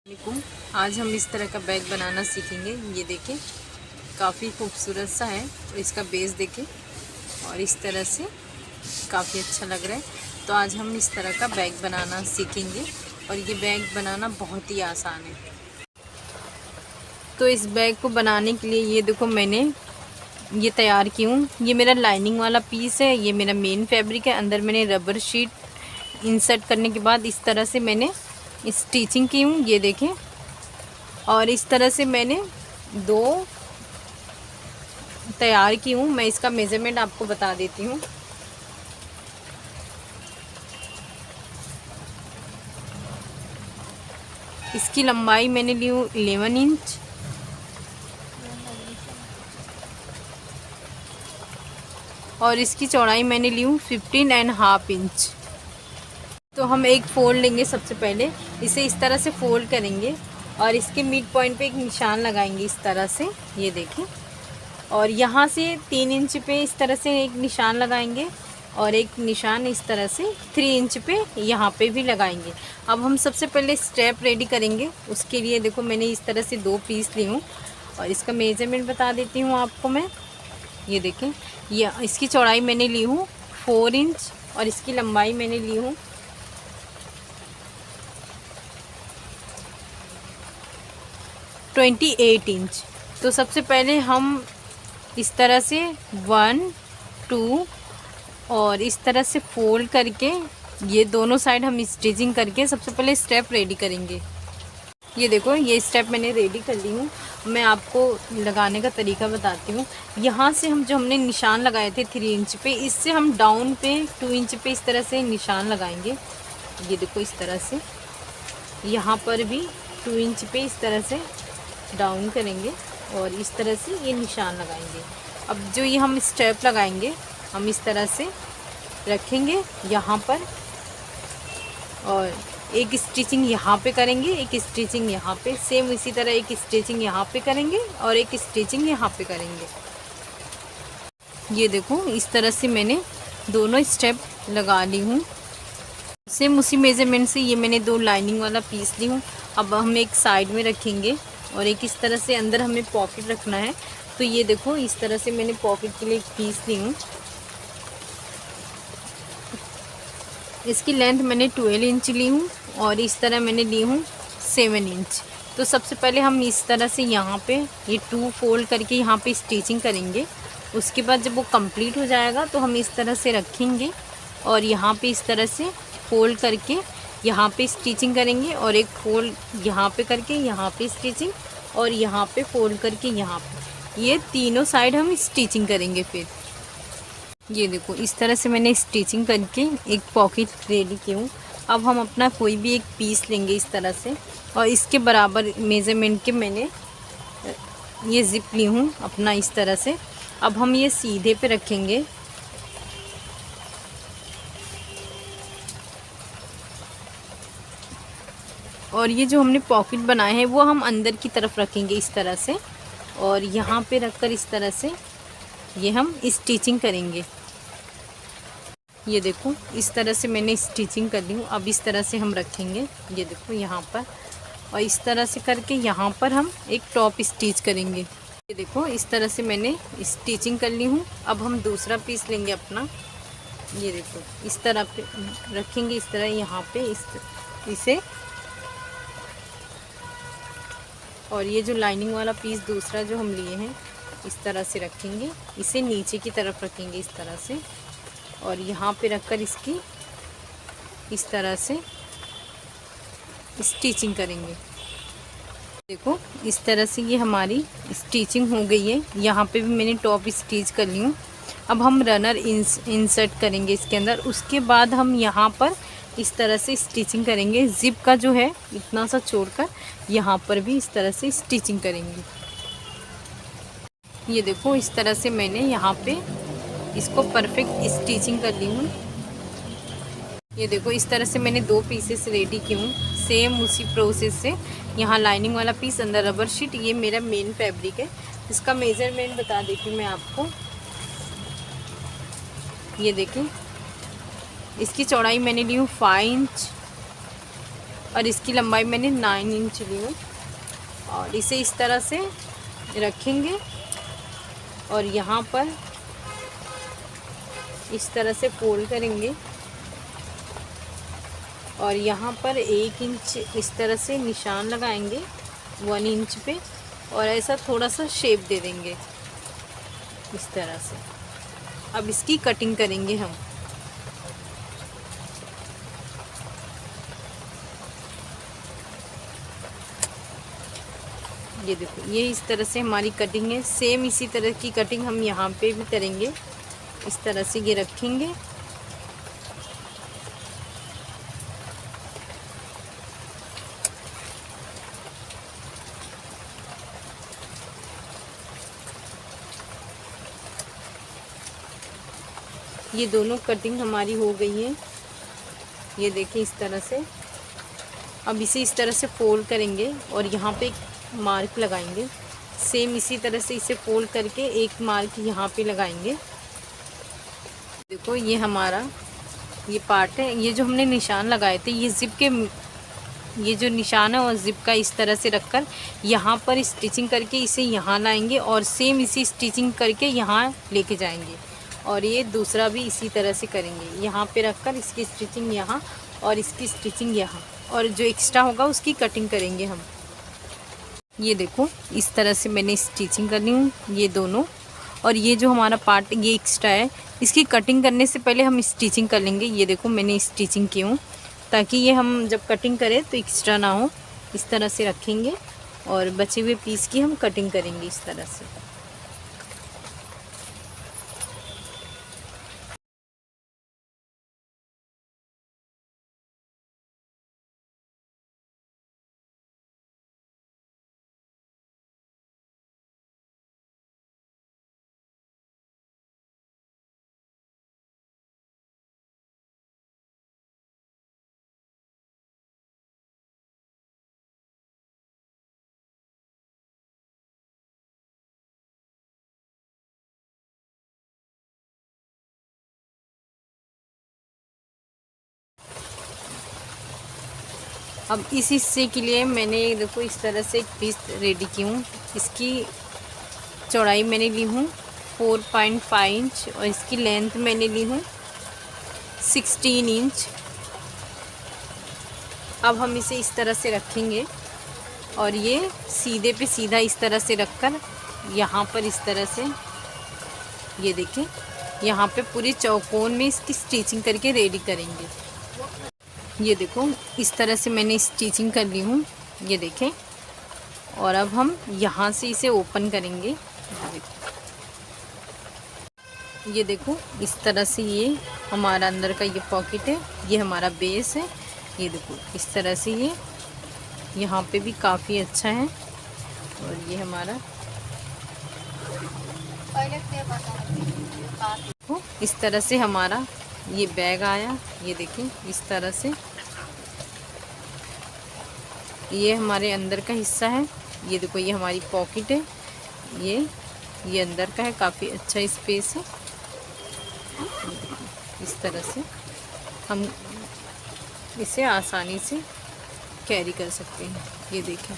वालेकुम। आज हम इस तरह का बैग बनाना सीखेंगे। ये देखें, काफ़ी खूबसूरत सा है और इसका बेस देखें और इस तरह से काफ़ी अच्छा लग रहा है। तो आज हम इस तरह का बैग बनाना सीखेंगे और ये बैग बनाना बहुत ही आसान है। तो इस बैग को बनाने के लिए ये देखो, मैंने ये तैयार की हूँ। ये मेरा लाइनिंग वाला पीस है, ये मेरा मेन फैब्रिक है। अंदर मैंने रबर शीट इंसर्ट करने के बाद इस तरह से मैंने स्टिचिंग की हूँ, ये देखें। और इस तरह से मैंने दो तैयार की हूँ। मैं इसका मेज़रमेंट आपको बता देती हूँ। इसकी लंबाई मैंने ली हूँ 11 इंच और इसकी चौड़ाई मैंने ली हूँ 15.5 इंच। तो हम एक फोल्ड लेंगे। सबसे पहले इसे इस तरह से फोल्ड करेंगे और इसके मिड पॉइंट पे एक निशान लगाएंगे इस तरह से, ये देखें। और यहाँ से 3 इंच पे इस तरह से एक निशान लगाएंगे और एक निशान इस तरह से 3 इंच पे यहाँ पे भी लगाएंगे। अब हम सबसे पहले स्टेप रेडी करेंगे। उसके लिए देखो, मैंने इस तरह से 2 पीस ली हूँ और इसका मेज़रमेंट बता देती हूँ आपको मैं। ये देखें, ये इसकी चौड़ाई मैंने ली हूँ 4 इंच और इसकी लंबाई मैंने ली हूँ 28 इंच। तो सबसे पहले हम इस तरह से 1 2 और इस तरह से फोल्ड करके ये दोनों साइड हम स्टिचिंग करके सबसे पहले स्टेप रेडी करेंगे। ये देखो, ये स्टेप मैंने रेडी कर ली हूँ। मैं आपको लगाने का तरीका बताती हूँ। यहाँ से हम जो हमने निशान लगाए थे 3 इंच पे, इससे हम डाउन पे 2 इंच पे इस तरह से निशान लगाएंगे। ये देखो, इस तरह से यहाँ पर भी 2 इंच पे इस तरह से डाउन करेंगे और इस तरह से ये निशान लगाएंगे। अब जो ये हम स्टेप लगाएंगे, हम इस तरह से रखेंगे यहाँ पर और एक स्टिचिंग यहाँ पे करेंगे, एक स्टिचिंग यहाँ पे, सेम इसी तरह एक स्टिचिंग यहाँ पे करेंगे और एक स्टिचिंग यहाँ पे करेंगे। ये देखो, इस तरह से मैंने दोनों स्टेप लगा ली हूँ। सेम उसी मेज़रमेंट से ये मैंने 2 लाइनिंग वाला पीस ली हूँ। अब हम एक साइड में रखेंगे और एक इस तरह से अंदर हमें पॉकेट रखना है। तो ये देखो, इस तरह से मैंने पॉकेट के लिए एक पीस ली हूँ। इसकी लेंथ मैंने 12 इंच ली हूँ और इस तरह मैंने ली हूँ 7 इंच। तो सबसे पहले हम इस तरह से यहाँ पे ये 2 फोल्ड करके यहाँ पे स्टिचिंग करेंगे। उसके बाद जब वो कंप्लीट हो जाएगा तो हम इस तरह से रखेंगे और यहाँ पे इस तरह से फोल्ड करके यहाँ पे स्टिचिंग करेंगे और एक फोल्ड यहाँ पे करके यहाँ पे स्टिचिंग और यहाँ पे फोल्ड करके यहाँ पे, ये तीनों साइड हम स्टिचिंग करेंगे। फिर ये देखो, इस तरह से मैंने स्टिचिंग करके एक पॉकेट रेडी की हूँ। अब हम अपना कोई भी एक पीस लेंगे इस तरह से और इसके बराबर मेज़रमेंट के मैंने ये ज़िप ली हूँ अपना इस तरह से। अब हम ये सीधे पे रखेंगे और ये जो हमने पॉकेट बनाए हैं वो हम अंदर की तरफ रखेंगे इस तरह से और यहाँ पे रखकर इस तरह से ये हम स्टिचिंग करेंगे। ये देखो, इस तरह से मैंने स्टिचिंग कर ली हूँ। अब इस तरह से हम रखेंगे, ये देखो यहाँ पर, और इस तरह से करके यहाँ पर हम एक टॉप स्टिच करेंगे। ये देखो, इस तरह से मैंने स्टिचिंग कर ली हूँ। अब हम दूसरा पीस लेंगे अपना। ये देखो, इस तरह पे रखेंगे, इस तरह यहाँ पे इसे, और ये जो लाइनिंग वाला पीस दूसरा जो हम लिए हैं इस तरह से रखेंगे। इसे नीचे की तरफ रखेंगे इस तरह से और यहाँ पे रखकर इसकी इस तरह से स्टिचिंग करेंगे। देखो, इस तरह से ये हमारी स्टिचिंग हो गई है। यहाँ पे भी मैंने टॉप स्टिच कर ली हूँ। अब हम रनर इंसर्ट करेंगे इसके अंदर। उसके बाद हम यहाँ पर इस तरह से स्टिचिंग करेंगे। ज़िप का जो है इतना सा छोड़कर यहाँ पर भी इस तरह से स्टिचिंग करेंगे। ये देखो, इस तरह से मैंने यहाँ पे इसको परफेक्ट स्टिचिंग कर ली हूँ। ये देखो, इस तरह से मैंने 2 पीसेस रेडी की हूँ। सेम उसी प्रोसेस से यहाँ लाइनिंग वाला पीस, अंदर रबर शीट, ये मेरा मेन फैब्रिक है। इसका मेज़रमेंट बता देती हूँ मैं आपको। ये देखें, इसकी चौड़ाई मैंने ली हूँ 5 इंच और इसकी लंबाई मैंने 9 इंच ली हूँ। और इसे इस तरह से रखेंगे और यहाँ पर इस तरह से फोल्ड करेंगे और यहाँ पर 1 इंच इस तरह से निशान लगाएंगे 1 इंच पे और ऐसा थोड़ा सा शेप दे देंगे इस तरह से। अब इसकी कटिंग करेंगे हम। ये देखो, ये इस तरह से हमारी कटिंग है। सेम इसी तरह की कटिंग हम यहाँ पे भी करेंगे। इस तरह से ये रखेंगे ये दोनों कटिंग हमारी हो गई है। ये देखिए इस तरह से। अब इसे इस तरह से फोल्ड करेंगे और यहाँ पे एक मार्क लगाएंगे। सेम इसी तरह से इसे फोल्ड करके एक मार्क यहाँ पे लगाएंगे। देखो ये हमारा ये पार्ट है। ये जो हमने निशान लगाए थे ये ज़िप के, ये जो निशान है और ज़िप का इस तरह से रखकर यहाँ पर स्टिचिंग करके इसे यहाँ लाएंगे और सेम इसी स्टिचिंग करके यहाँ लेके जाएंगे। और ये दूसरा भी इसी तरह से करेंगे, यहाँ पे रखकर इसकी स्टिचिंग यहाँ और इसकी स्टिचिंग यहाँ, और जो एक्स्ट्रा होगा उसकी कटिंग करेंगे हम। ये देखो इस तरह से मैंने स्टिचिंग करनी हूँ ये दोनों। और ये जो हमारा पार्ट ये एक्स्ट्रा है इसकी कटिंग करने से पहले हम स्टिचिंग कर लेंगे। ये देखो मैंने स्टिचिंग की हूँ ताकि ये हम जब कटिंग करें तो एक्स्ट्रा ना हो। इस तरह से रखेंगे और बचे हुए पीस की हम कटिंग करेंगे इस तरह से। अब इस हिस्से के लिए मैंने देखो इस तरह से एक पीस रेडी की हूँ। इसकी चौड़ाई मैंने ली हूँ 4.5 इंच और इसकी लेंथ मैंने ली हूँ 16 इंच। अब हम इसे इस तरह से रखेंगे और ये सीधे पे सीधा इस तरह से रखकर यहाँ पर इस तरह से, ये देखिए यहाँ पे पूरी चौकोन में इसकी स्टिचिंग करके रेडी करेंगे। ये देखो इस तरह से मैंने स्टिचिंग कर ली हूँ, ये देखें। और अब हम यहाँ से इसे ओपन करेंगे। ये देखो इस तरह से ये हमारा अंदर का ये पॉकेट है, ये हमारा बेस है। ये देखो इस तरह से ये यहाँ पे भी काफ़ी अच्छा है। और ये हमारा देखो इस तरह से हमारा ये बैग आया। ये देखें इस तरह से ये हमारे अंदर का हिस्सा है। ये देखो ये हमारी पॉकेट है, ये अंदर का है, काफ़ी अच्छा स्पेस है। इस तरह से हम इसे आसानी से कैरी कर सकते हैं। ये देखें।